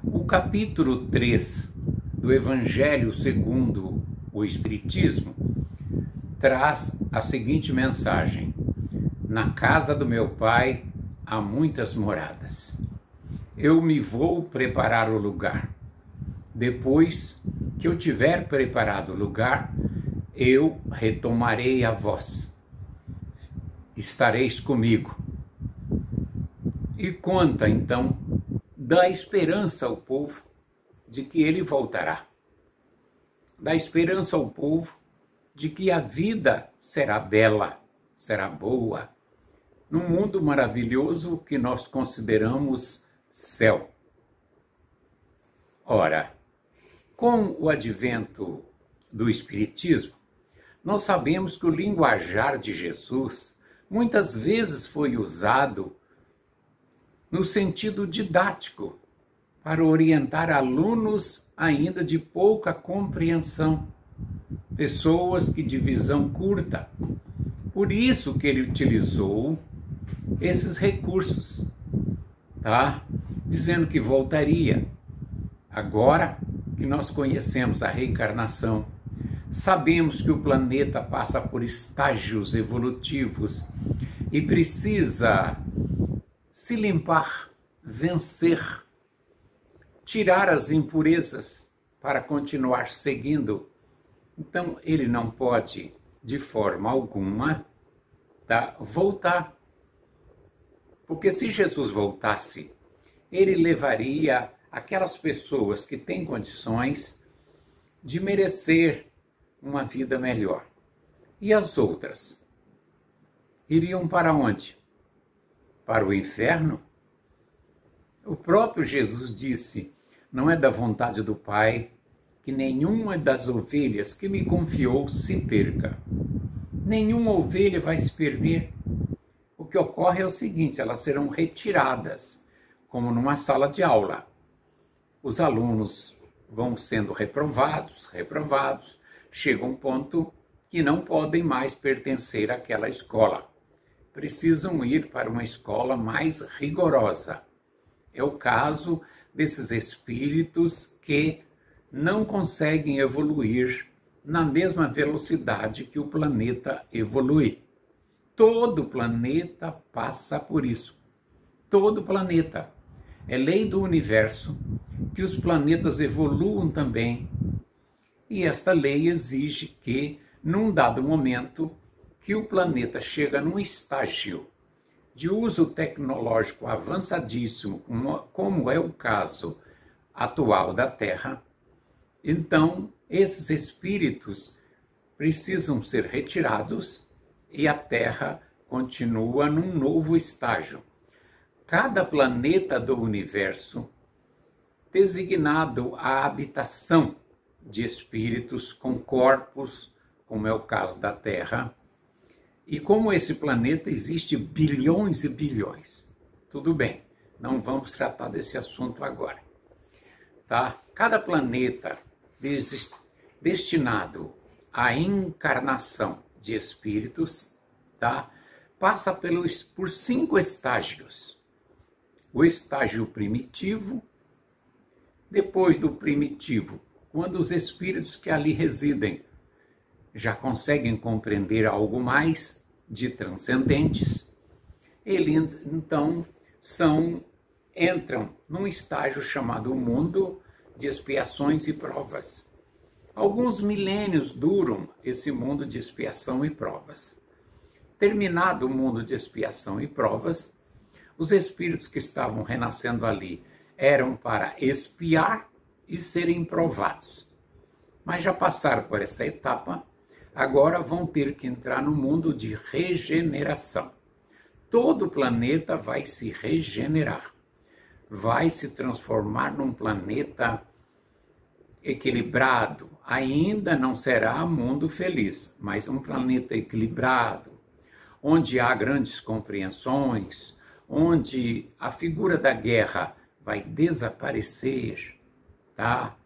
O capítulo 3 do Evangelho segundo o Espiritismo traz a seguinte mensagem: na casa do meu Pai há muitas moradas. Eu me vou preparar o lugar. Depois que eu tiver preparado o lugar, eu retomarei a vós. Estareis comigo. E conta, então, da esperança ao povo de que ele voltará. Dá esperança ao povo de que a vida será bela, será boa, num mundo maravilhoso que nós consideramos céu. Ora, com o advento do Espiritismo, nós sabemos que o linguajar de Jesus muitas vezes foi usado no sentido didático, para orientar alunos ainda de pouca compreensão, pessoas que de visão curta. Por isso que ele utilizou esses recursos, tá? Dizendo que voltaria. Agora que nós conhecemos a reencarnação, sabemos que o planeta passa por estágios evolutivos e precisa se limpar, vencer, tirar as impurezas para continuar seguindo. Então, ele não pode, de forma alguma, voltar. Porque se Jesus voltasse, ele levaria aquelas pessoas que têm condições de merecer uma vida melhor. E as outras? Iriam para onde? Para o inferno? O próprio Jesus disse: não é da vontade do Pai que nenhuma das ovelhas que me confiou se perca. Nenhuma ovelha vai se perder. O que ocorre é o seguinte: elas serão retiradas, como numa sala de aula. Os alunos vão sendo reprovados, chega um ponto que não podem mais pertencer àquela escola. Precisam ir para uma escola mais rigorosa. É o caso desses espíritos que não conseguem evoluir na mesma velocidade que o planeta evolui. Todo planeta passa por isso. Todo planeta. É lei do universo que os planetas evoluam também. E esta lei exige que, num dado momento, que o planeta chega num estágio de uso tecnológico avançadíssimo, como é o caso atual da Terra, então esses espíritos precisam ser retirados e a Terra continua num novo estágio. Cada planeta do universo designado à habitação de espíritos com corpos, como é o caso da Terra. E como esse planeta existe bilhões e bilhões. Tudo bem, não vamos tratar desse assunto agora. Tá? Cada planeta destinado à encarnação de espíritos, tá? Passa por 5 estágios. O estágio primitivo, depois do primitivo, quando os espíritos que ali residem já conseguem compreender algo mais de transcendentes, eles então entram num estágio chamado mundo de expiações e provas. Alguns milênios duram esse mundo de expiação e provas. Terminado o mundo de expiação e provas, os espíritos que estavam renascendo ali eram para expiar e serem provados. Mas já passaram por essa etapa, agora vão ter que entrar no mundo de regeneração. Todo o planeta vai se regenerar, vai se transformar num planeta equilibrado. Ainda não será mundo feliz, mas um planeta equilibrado, onde há grandes compreensões, onde a figura da guerra vai desaparecer, tá?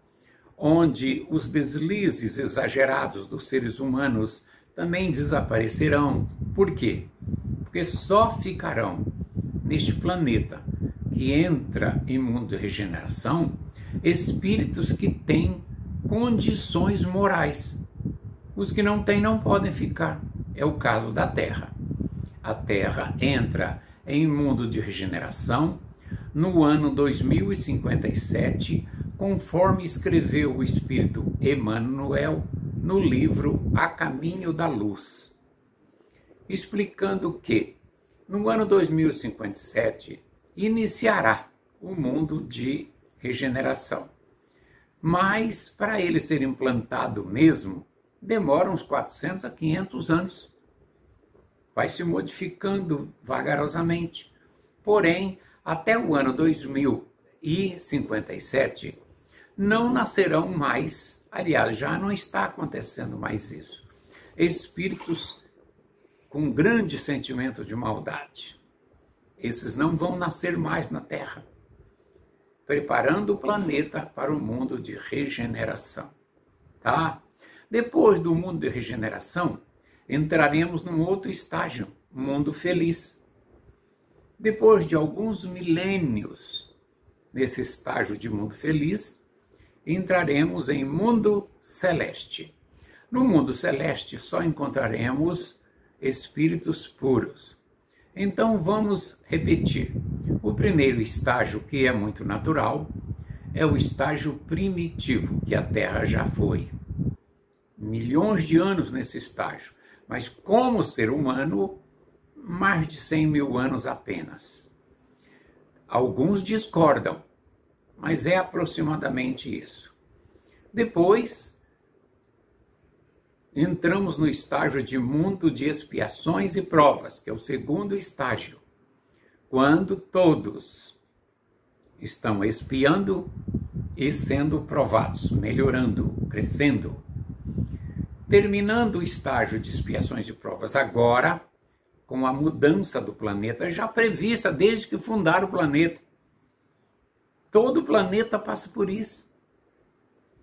Onde os deslizes exagerados dos seres humanos também desaparecerão. Por quê? Porque só ficarão neste planeta que entra em mundo de regeneração espíritos que têm condições morais. Os que não têm não podem ficar. É o caso da Terra. A Terra entra em mundo de regeneração no ano 2057, conforme escreveu o Espírito Emmanuel no livro A Caminho da Luz, explicando que no ano 2057 iniciará o mundo de regeneração. Mas para ele ser implantado mesmo, demora uns 400 a 500 anos. Vai se modificando vagarosamente. Porém, até o ano 2057, não nascerão mais, aliás, já não está acontecendo mais isso, espíritos com grande sentimento de maldade. Esses não vão nascer mais na Terra, preparando o planeta para o mundo de regeneração, tá? Depois do mundo de regeneração, entraremos num outro estágio, mundo feliz. Depois de alguns milênios nesse estágio de mundo feliz, entraremos em mundo celeste. No mundo celeste só encontraremos espíritos puros. Então vamos repetir. O primeiro estágio, que é muito natural, é o estágio primitivo, que a Terra já foi. Milhões de anos nesse estágio, mas como ser humano, mais de 100 mil anos apenas. Alguns discordam, mas é aproximadamente isso. Depois, entramos no estágio de mundo de expiações e provas, que é o segundo estágio, quando todos estão expiando e sendo provados, melhorando, crescendo. Terminando o estágio de expiações e provas agora, com a mudança do planeta, já prevista desde que fundaram o planeta. Todo o planeta passa por isso.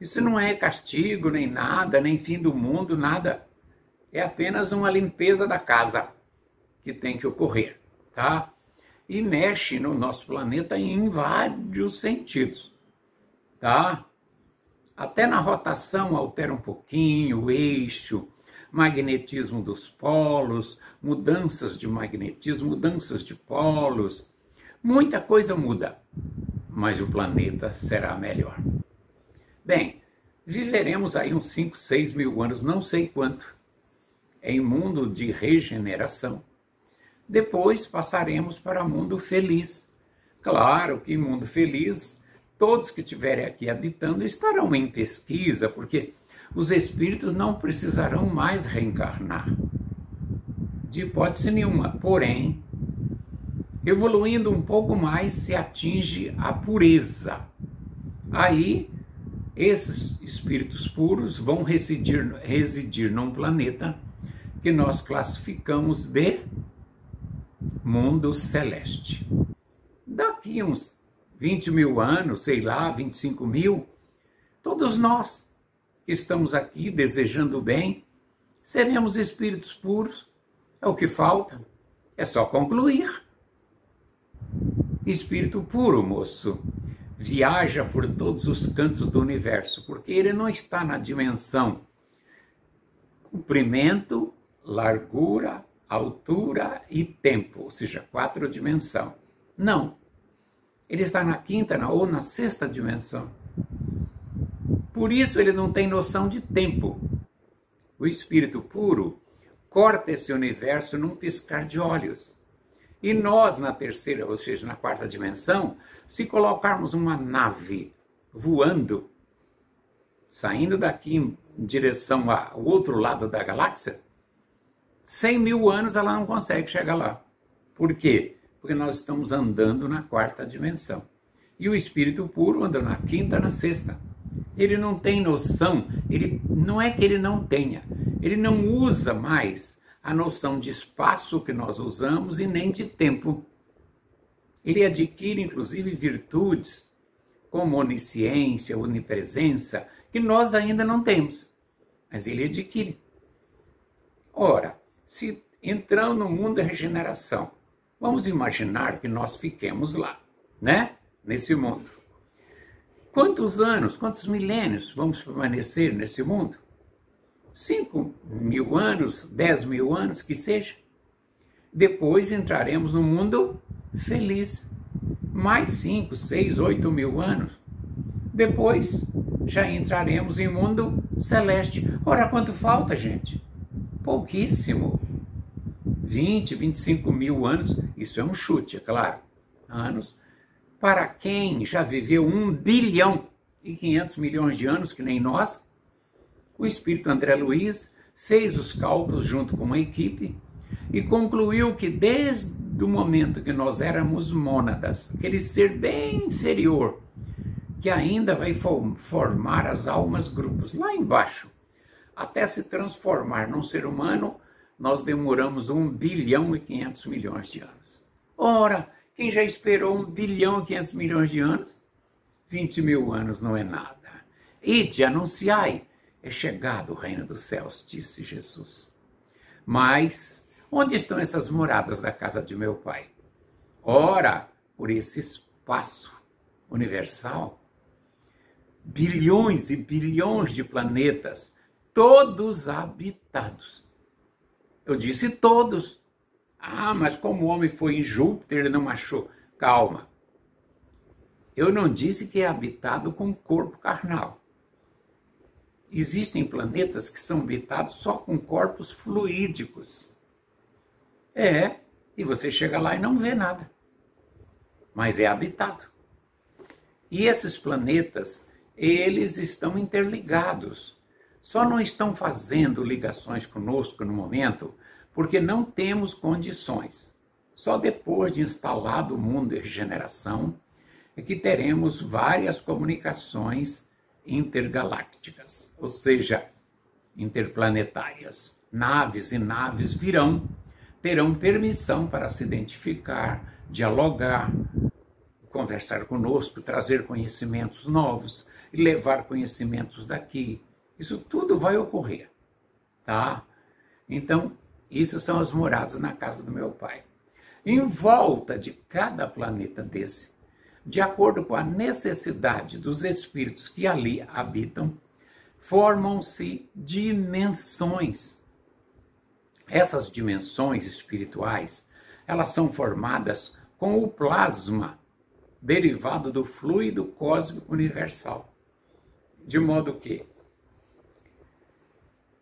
Isso não é castigo, nem nada, nem fim do mundo, nada. É apenas uma limpeza da casa que tem que ocorrer, tá? E mexe no nosso planeta em vários sentidos, tá? Até na rotação altera um pouquinho o eixo, magnetismo dos polos, mudanças de magnetismo, mudanças de polos. Muita coisa muda, mas o planeta será melhor. Bem, viveremos aí uns 5, 6 mil anos, não sei quanto, em mundo de regeneração. Depois passaremos para mundo feliz. Claro que em mundo feliz, todos que estiverem aqui habitando estarão em pesquisa, porque os espíritos não precisarão mais reencarnar, de hipótese nenhuma. Porém, evoluindo um pouco mais, se atinge a pureza. Aí, esses espíritos puros vão residir num planeta que nós classificamos de mundo celeste. Daqui uns 20 mil anos, sei lá, 25 mil, todos nós que estamos aqui desejando o bem, seremos espíritos puros. É o que falta, é só concluir. Espírito puro, moço, viaja por todos os cantos do universo, porque ele não está na dimensão comprimento, largura, altura e tempo, ou seja, 4 dimensões. Não. Ele está na 5ª ou na 6ª dimensão. Por isso ele não tem noção de tempo. O espírito puro corta esse universo num piscar de olhos. E nós, na 3ª, ou seja, na 4ª dimensão, se colocarmos uma nave voando, saindo daqui em direção ao outro lado da galáxia, 100 mil anos ela não consegue chegar lá. Por quê? Porque nós estamos andando na 4ª dimensão. E o espírito puro anda na 5ª, na 6ª. Ele não tem noção, não é que ele não tenha, ele não usa mais a noção de espaço que nós usamos e nem de tempo. Ele adquire, inclusive, virtudes como onisciência, onipresença, que nós ainda não temos, mas ele adquire. Ora, se entrando no mundo da regeneração, vamos imaginar que nós fiquemos lá. né? Nesse mundo. Quantos anos, quantos milênios vamos permanecer nesse mundo? 5.000 anos, 10.000 anos, que seja. Depois entraremos no mundo feliz. Mais 5, 6, 8.000 anos. Depois já entraremos em mundo celeste. Ora, quanto falta, gente? Pouquíssimo. 20, 25.000 anos, isso é um chute, é claro, anos, para quem já viveu 1.500.000.000 de anos, que nem nós. O espírito André Luiz fez os cálculos junto com uma equipe e concluiu que desde o momento que nós éramos mônadas, aquele ser bem inferior, que ainda vai formar as almas grupos lá embaixo, até se transformar num ser humano, nós demoramos 1.500.000.000 de anos. Ora, quem já esperou 1.500.000.000 de anos? 20.000 anos não é nada. Ide, anunciai, é chegado o reino dos céus, disse Jesus. Mas, onde estão essas moradas da casa de meu Pai? Ora, por esse espaço universal, bilhões e bilhões de planetas, todos habitados. Eu disse todos. Ah, mas como o homem foi em Júpiter, ele não achou. Calma. Eu não disse que é habitado com corpo carnal. Existem planetas que são habitados só com corpos fluídicos. E você chega lá e não vê nada. Mas é habitado. E esses planetas, eles estão interligados. Só não estão fazendo ligações conosco no momento porque não temos condições. Só depois de instalado o mundo de regeneração é que teremos várias comunicações intergalácticas, ou seja, interplanetárias. Naves e naves terão permissão para se identificar, dialogar, conversar conosco, trazer conhecimentos novos e levar conhecimentos daqui. Isso tudo vai ocorrer, tá? Então, isso são as moradas na casa do meu Pai. Em volta de cada planeta desse, de acordo com a necessidade dos espíritos que ali habitam, formam-se dimensões. Essas dimensões espirituais, elas são formadas com o plasma derivado do fluido cósmico universal. De modo que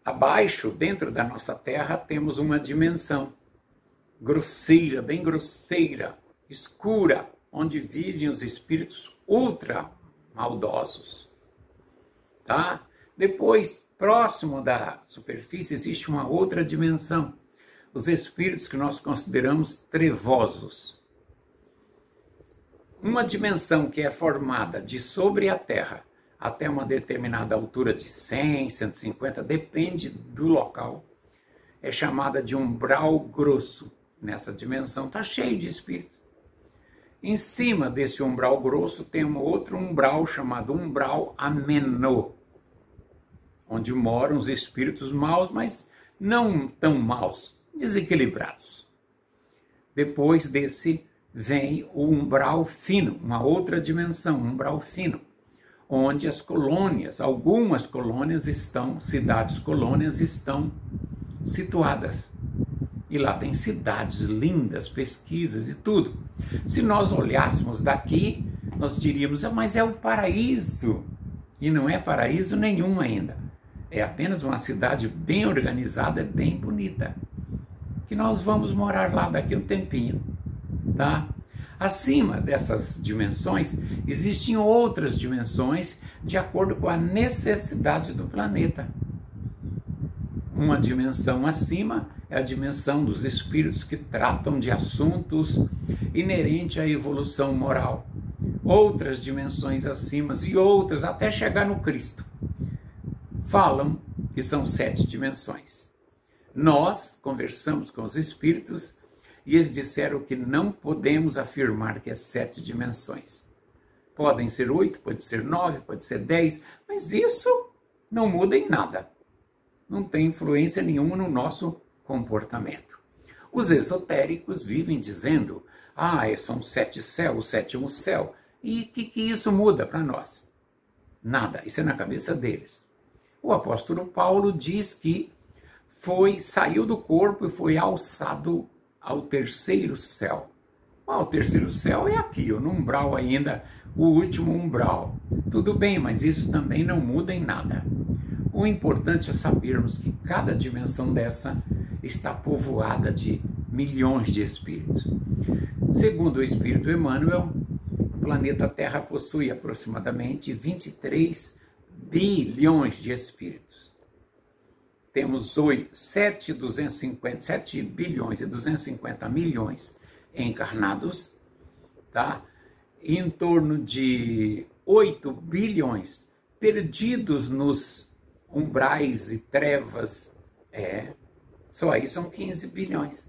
abaixo, dentro da nossa Terra, temos uma dimensão grosseira, bem grosseira, escura, onde vivem os espíritos ultra maldosos. Tá? Depois, próximo da superfície, existe uma outra dimensão, os espíritos que nós consideramos trevosos. Uma dimensão que é formada de sobre a Terra até uma determinada altura de 100, 150, depende do local, é chamada de umbral grosso. Nessa dimensão está cheio de espíritos. Em cima desse umbral grosso tem um outro umbral chamado umbral ameno, onde moram os espíritos maus, mas não tão maus, desequilibrados. Depois desse vem o umbral fino, uma outra dimensão, umbral fino, onde as colônias, algumas colônias estão, cidades-colônias estão situadas. E lá tem cidades lindas, pesquisas e tudo. Se nós olhássemos daqui, nós diríamos, mas é o paraíso. E não é paraíso nenhum ainda. É apenas uma cidade bem organizada, bem bonita. Que nós vamos morar lá daqui a um tempinho, tá? Acima dessas dimensões, existem outras dimensões de acordo com a necessidade do planeta. Uma dimensão acima é a dimensão dos espíritos que tratam de assuntos inerentes à evolução moral. Outras dimensões acima e outras até chegar no Cristo falam que são 7 dimensões. Nós conversamos com os espíritos e eles disseram que não podemos afirmar que é 7 dimensões. Podem ser 8, pode ser 9, pode ser 10, mas isso não muda em nada. Não tem influência nenhuma no nosso comportamento. Os esotéricos vivem dizendo, são 7 céus, o sétimo céu. E o que isso muda para nós? Nada, isso é na cabeça deles. O apóstolo Paulo diz que saiu do corpo e foi alçado ao terceiro céu. O terceiro céu é aqui, no umbral ainda, o último umbral. Tudo bem, mas isso também não muda em nada. O importante é sabermos que cada dimensão dessa está povoada de milhões de espíritos. Segundo o Espírito Emmanuel, o planeta Terra possui aproximadamente 23 bilhões de espíritos. Temos 7 bilhões e 250 milhões encarnados, tá? Em torno de 8 bilhões perdidos nos umbrais e trevas, só aí são 15 bilhões.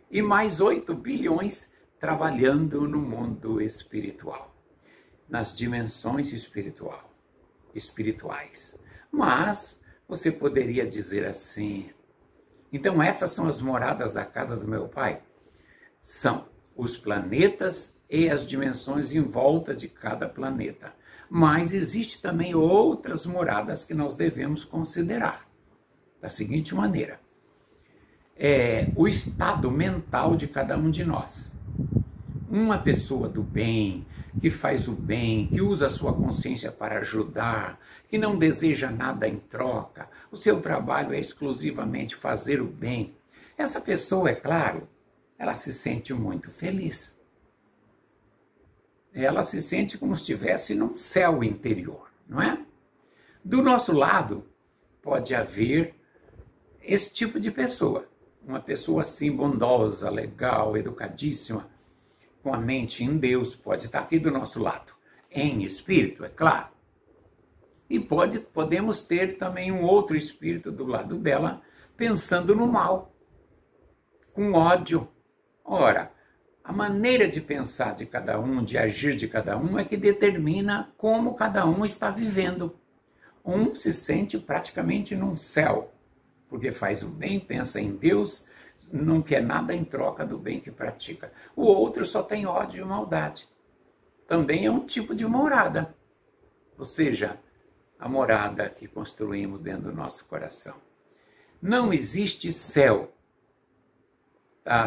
E mais 8 bilhões trabalhando no mundo espiritual, nas dimensões espirituais. Mas você poderia dizer assim, então essas são as moradas da casa do meu pai? São os planetas e as dimensões em volta de cada planeta. Mas existe também outras moradas que nós devemos considerar. Da seguinte maneira, o estado mental de cada um de nós. Uma pessoa do bem, que faz o bem, que usa a sua consciência para ajudar, que não deseja nada em troca, o seu trabalho é exclusivamente fazer o bem. Essa pessoa, é claro, ela se sente muito feliz. Ela se sente como se estivesse num céu interior, não é? Do nosso lado, pode haver esse tipo de pessoa. Uma pessoa assim, bondosa, legal, educadíssima, com a mente em Deus, pode estar aqui do nosso lado. Em espírito, é claro. E podemos ter também um outro espírito do lado dela, pensando no mal, com ódio. Ora, a maneira de pensar de cada um, de agir de cada um, é que determina como cada um está vivendo. Um se sente praticamente num céu, porque faz o bem, pensa em Deus, não quer nada em troca do bem que pratica. O outro só tem ódio e maldade. Também é um tipo de morada. Ou seja, a morada que construímos dentro do nosso coração. Não existe céu.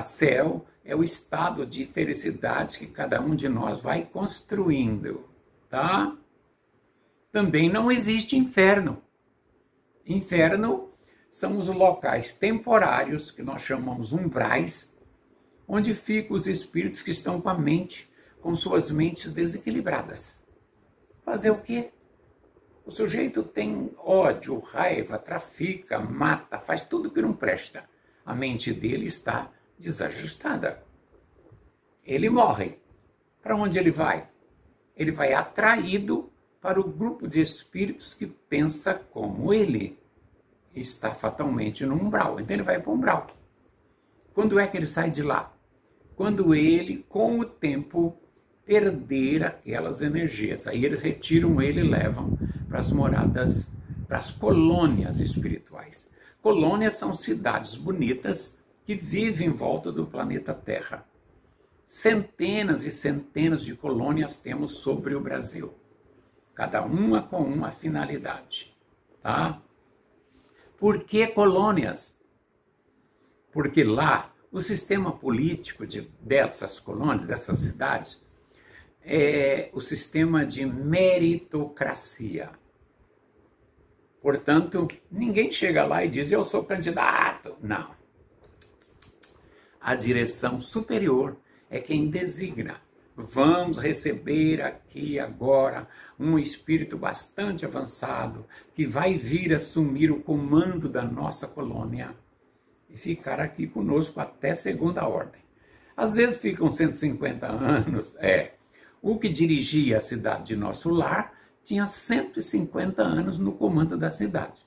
Céu é o estado de felicidade que cada um de nós vai construindo, tá? Também não existe inferno. Inferno são os locais temporários, que nós chamamos umbrais, onde ficam os espíritos que estão com a mente, com suas mentes desequilibradas. Fazer o quê? O sujeito tem ódio, raiva, trafica, mata, faz tudo que não presta. A mente dele está desajustada. Ele morre. Para onde ele vai? Ele vai atraído para o grupo de espíritos que pensa como ele. Está fatalmente no umbral. Então ele vai para o umbral. Quando é que ele sai de lá? Quando ele, com o tempo, perder aquelas energias. Aí eles retiram ele e levam para as moradas, para as colônias espirituais. Colônias são cidades bonitas que vivem em volta do planeta Terra. Centenas e centenas de colônias temos sobre o Brasil. Cada uma com uma finalidade. Tá? Por que colônias? Porque lá o sistema político dessas colônias, dessas cidades, é o sistema de meritocracia. Portanto, ninguém chega lá e diz, eu sou candidato. Não. A direção superior é quem designa. Vamos receber aqui agora um espírito bastante avançado que vai vir assumir o comando da nossa colônia e ficar aqui conosco até segunda ordem. Às vezes ficam 150 anos. O que dirigia a cidade de nosso lar tinha 150 anos no comando da cidade.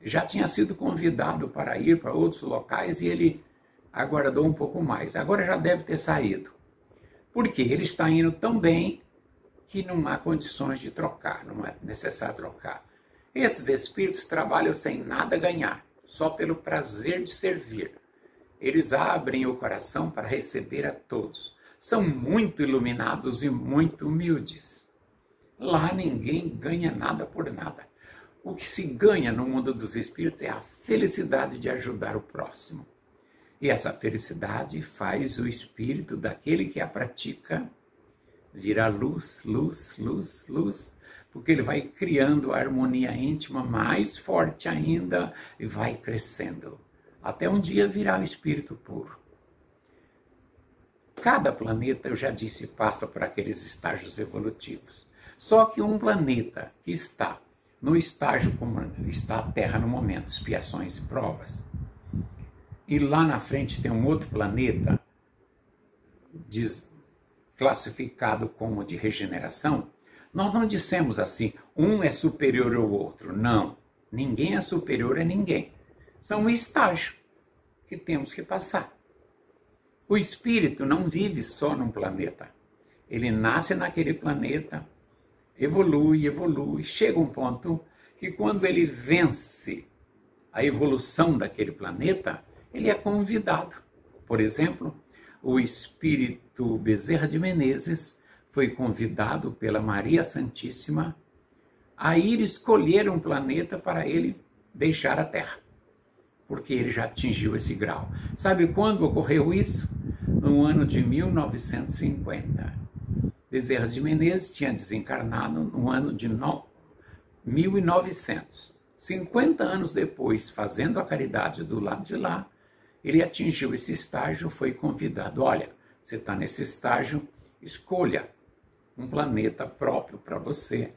Já tinha sido convidado para ir para outros locais e ele aguardou um pouco mais. Agora já deve ter saído. Porque ele está indo tão bem que não há condições de trocar, não é necessário trocar. Esses espíritos trabalham sem nada ganhar, só pelo prazer de servir. eles abrem o coração para receber a todos. São muito iluminados e muito humildes. Lá ninguém ganha nada por nada. O que se ganha no mundo dos espíritos é a felicidade de ajudar o próximo. E essa felicidade faz o espírito daquele que a pratica virar luz, luz, luz, luz, porque ele vai criando a harmonia íntima mais forte ainda e vai crescendo, até um dia virar o espírito puro. Cada planeta, eu já disse, passa por aqueles estágios evolutivos. Só que um planeta que está no estágio como está a Terra no momento, expiações e provas, e lá na frente tem um outro planeta classificado como de regeneração, nós não dissemos assim, um é superior ao outro. Não, ninguém é superior a ninguém. São um estágio que temos que passar. O espírito não vive só num planeta. Ele nasce naquele planeta, evolui, evolui, chega um ponto que quando ele vence a evolução daquele planeta, ele é convidado. Por exemplo, o espírito Bezerra de Menezes foi convidado pela Maria Santíssima a ir escolher um planeta para ele deixar a Terra, porque ele já atingiu esse grau. Sabe quando ocorreu isso? No ano de 1950. Bezerra de Menezes tinha desencarnado no ano de 1900. 50 anos depois, fazendo a caridade do lado de lá, ele atingiu esse estágio, foi convidado. Olha, você está nesse estágio, escolha um planeta próprio para você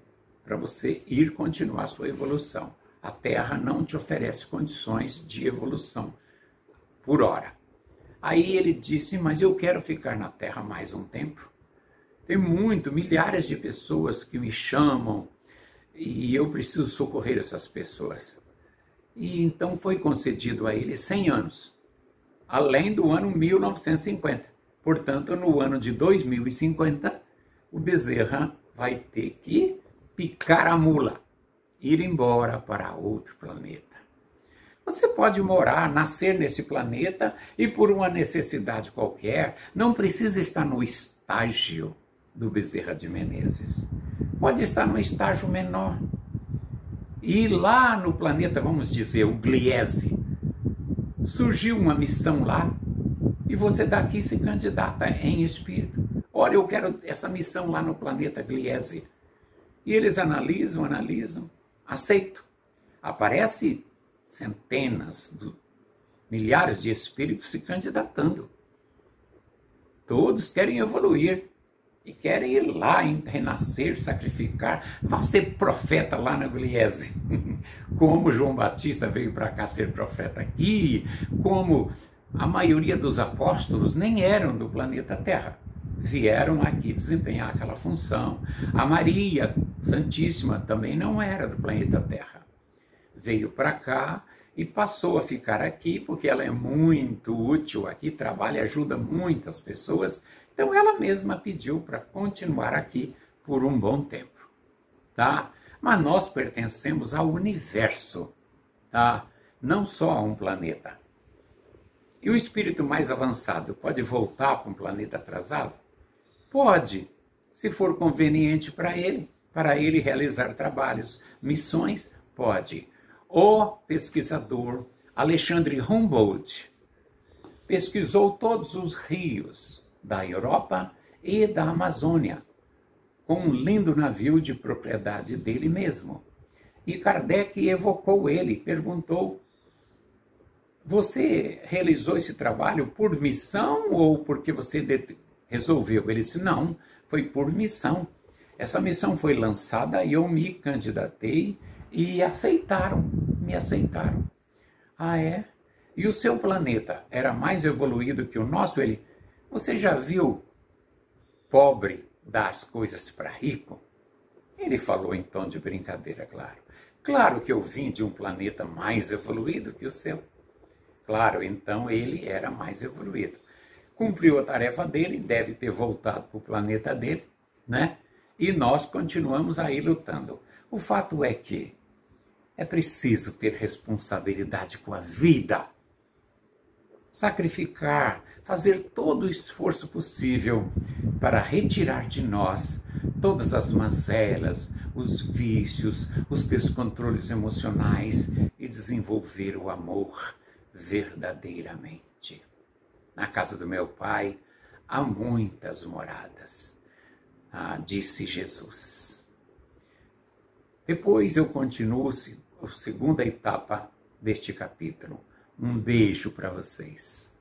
ir continuar sua evolução. A Terra não te oferece condições de evolução por hora. Aí ele disse, mas eu quero ficar na Terra mais um tempo. Tem milhares de pessoas que me chamam e eu preciso socorrer essas pessoas. E então foi concedido a ele 100 anos. Além do ano 1950. Portanto, no ano de 2050, o Bezerra vai ter que picar a mula, ir embora para outro planeta. Você pode nascer nesse planeta e por uma necessidade qualquer, não precisa estar no estágio do Bezerra de Menezes. Pode estar no estágio menor. E lá no planeta, vamos dizer, o Gliese, surgiu uma missão lá e você daqui se candidata em espírito. Olha, eu quero essa missão lá no planeta Gliese. E eles analisam, aceito. Aparece centenas, milhares de espíritos se candidatando. Todos querem evoluir e querem ir lá, renascer, sacrificar, vá ser profeta lá na Gliese. Como João Batista veio para cá ser profeta aqui, como a maioria dos apóstolos nem eram do planeta Terra. Vieram aqui desempenhar aquela função. A Maria Santíssima também não era do planeta Terra. Veio para cá e passou a ficar aqui porque ela é muito útil aqui, trabalha e ajuda muitas pessoas. Então ela mesma pediu para continuar aqui por um bom tempo, tá? Mas nós pertencemos ao universo, tá? Não só a um planeta. E o espírito mais avançado pode voltar para um planeta atrasado? Pode, se for conveniente para ele realizar trabalhos, missões, pode. O pesquisador Alexandre Humboldt pesquisou todos os rios da Europa e da Amazônia, com um lindo navio de propriedade dele mesmo. E Kardec evocou ele, perguntou, você realizou esse trabalho por missão ou porque você resolveu? Ele disse, não, foi por missão. Essa missão foi lançada e eu me candidatei e me aceitaram. Ah, é? E o seu planeta era mais evoluído que o nosso? Você já viu pobre dar as coisas para rico? Ele falou em tom de brincadeira, claro. Claro que eu vim de um planeta mais evoluído que o seu. Claro, então ele era mais evoluído. Cumpriu a tarefa dele, deve ter voltado para o planeta dele, né? E nós continuamos aí lutando. O fato é que é preciso ter responsabilidade com a vida. sacrificar, fazer todo o esforço possível para retirar de nós todas as mazelas, os vícios, os descontroles emocionais e desenvolver o amor verdadeiramente. Na casa do meu Pai há muitas moradas, disse Jesus. Depois eu continuo a segunda etapa deste capítulo. Um beijo para vocês.